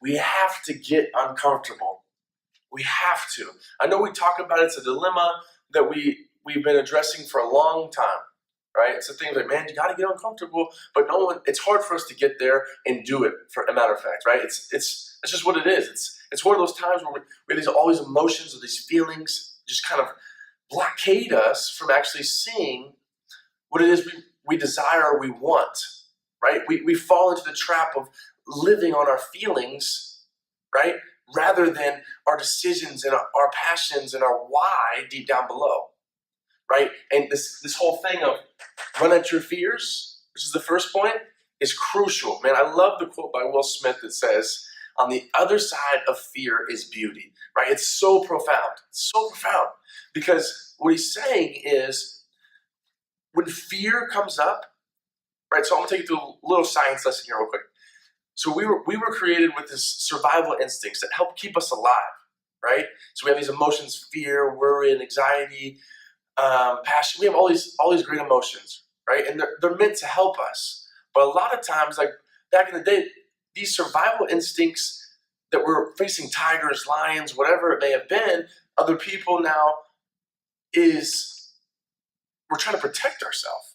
we have to get uncomfortable. We have to. I know we talk about it. It's a dilemma that we've been addressing for a long time, right? It's a thing like, man, you got to get uncomfortable, but it's hard for us to get there and do it, for a matter of fact, right? It's just what it is. It's one of those times where we have all these emotions or these feelings just kind of blockade us from actually seeing what it is we desire or we want, right? We fall into the trap of living on our feelings, right? Rather than our decisions and our passions and our why deep down below, right? And this whole thing of run at your fears, which is the first point, is crucial. Man, I love the quote by Will Smith that says, on the other side of fear is beauty, right? It's so profound. It's so profound because what he's saying is when fear comes up, right? So I'm gonna take you through a little science lesson here real quick. So we were created with this survival instincts that help keep us alive, right? So we have these emotions: fear, worry, and anxiety, passion. We have all these great emotions, right? And they're meant to help us. But a lot of times, like back in the day, these survival instincts that we're facing tigers, lions, whatever it may have been, other people now is we're trying to protect ourselves,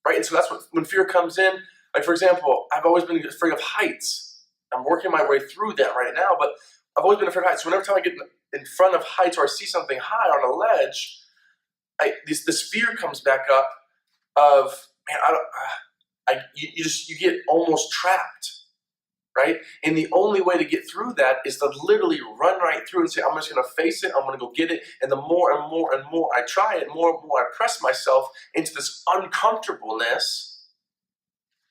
right? And so that's when fear comes in. Like, for example, I've always been afraid of heights. I'm working my way through that right now, but I've always been afraid of heights. So whenever time I get in front of heights or I see something high on a ledge, this fear comes back up of, man, you get almost trapped, right? And the only way to get through that is to literally run right through and say, I'm just going to face it. I'm going to go get it. And the more and more and more I try it, more and more I press myself into this uncomfortableness.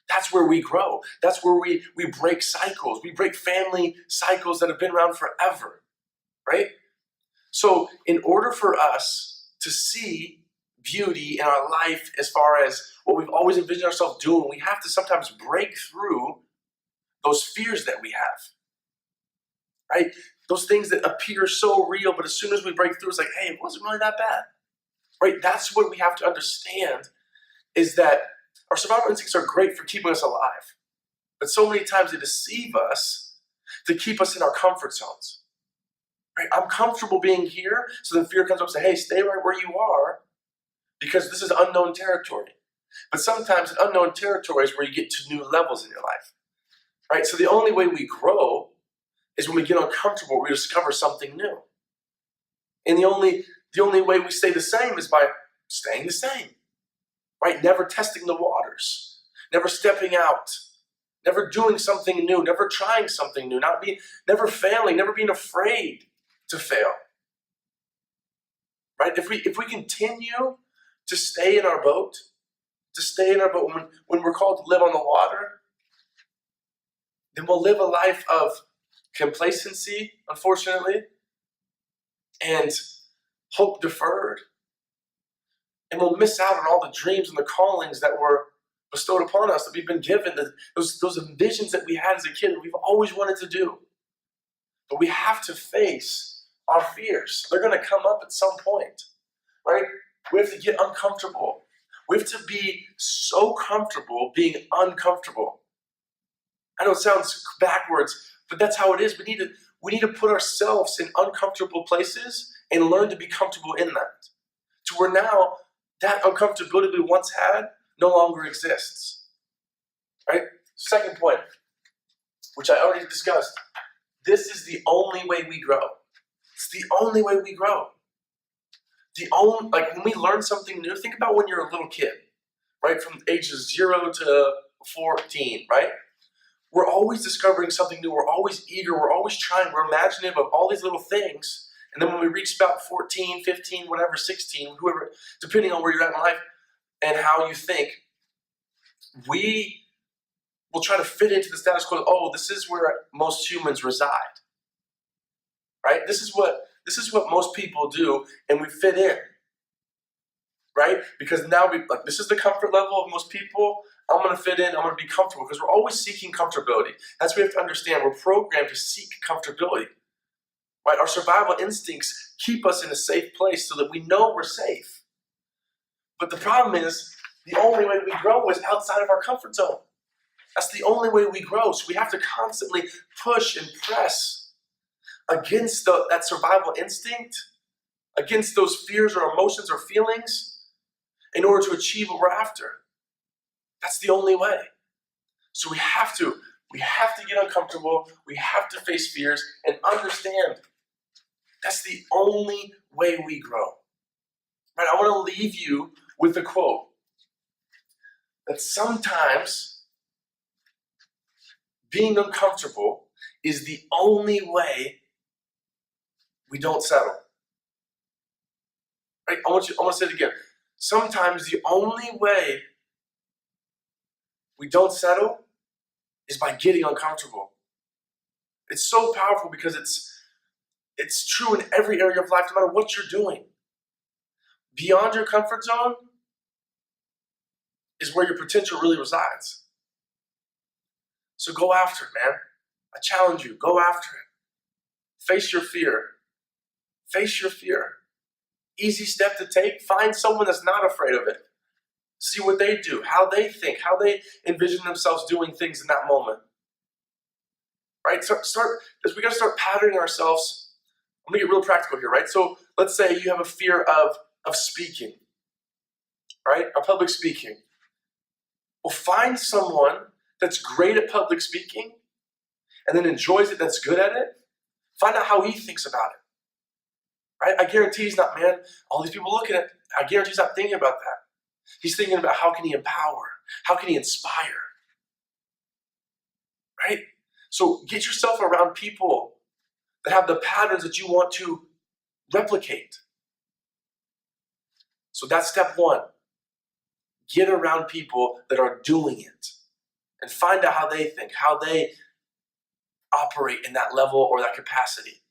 That's where we grow. That's where we break cycles. We break family cycles that have been around forever, right? So in order for us to see beauty in our life as far as what we've always envisioned ourselves doing, we have to sometimes break through those fears that we have, right? Those things that appear so real, but as soon as we break through, it's like, hey, it wasn't really that bad, right? That's what we have to understand, is that our survival instincts are great for keeping us alive, but so many times they deceive us to keep us in our comfort zones, right? I'm comfortable being here, so then fear comes up and says, hey, stay right where you are because this is unknown territory. But sometimes in unknown territory is where you get to new levels in your life, right? So the only way we grow is when we get uncomfortable, we discover something new. And the only way we stay the same is by staying the same. Right? Never testing the waters, never stepping out, never doing something new, never trying something new, never failing, never being afraid to fail. Right? If we continue to stay in our boat, when we're called to live on the water, then we'll live a life of complacency, unfortunately, and hope deferred. And we'll miss out on all the dreams and the callings that were bestowed upon us, that we've been given, those visions that we had as a kid that we've always wanted to do. But we have to face our fears. They're going to come up at some point, right? We have to get uncomfortable. We have to be so comfortable being uncomfortable. I know it sounds backwards, but that's how it is. We need to put ourselves in uncomfortable places and learn to be comfortable in that. To where now, that uncomfortability we once had no longer exists, right? Second point, which I already discussed, this is the only way we grow. It's the only way we grow. When we learn something new, think about when you're a little kid, right? From ages 0 to 14, right? We're always discovering something new. We're always eager. We're always trying. We're imaginative of all these little things. And then when we reach about 14, 15, whatever, 16, whoever, depending on where you're at in life and how you think, we will try to fit into the status quo. Oh, this is where most humans reside, right? This is what most people do, and we fit in, right? Because now this is the comfort level of most people. I'm going to fit in. I'm going to be comfortable because we're always seeking comfortability. That's what we have to understand. We're programmed to seek comfortability. Right? Our survival instincts keep us in a safe place so that we know we're safe. But the problem is, the only way we grow is outside of our comfort zone. That's the only way we grow. So we have to constantly push and press against that survival instinct, against those fears or emotions or feelings in order to achieve what we're after. That's the only way. So we have to get uncomfortable. We have to face fears and understand that's the only way we grow. Right? I want to leave you with a quote that sometimes being uncomfortable is the only way we don't settle. Right? I want to say it again. Sometimes the only way we don't settle is by getting uncomfortable. It's so powerful because it's true in every area of life, no matter what you're doing. Beyond your comfort zone is where your potential really resides. So go after it, man. I challenge you, go after it. Face your fear. Face your fear. Easy step to take, find someone that's not afraid of it. See what they do, how they think, how they envision themselves doing things in that moment. Right? We gotta start patterning ourselves. I'm gonna get real practical here, right? So let's say you have a fear of speaking, right? Or public speaking. Well, find someone that's great at public speaking and then enjoys it, that's good at it. Find out how he thinks about it. Right? I guarantee he's not, man, all these people looking at, I guarantee he's not thinking about that. He's thinking about how can he empower? How can he inspire? Right? So get yourself around people that have the patterns that you want to replicate. So that's step one. Get around people that are doing it and find out how they think, how they operate in that level or that capacity.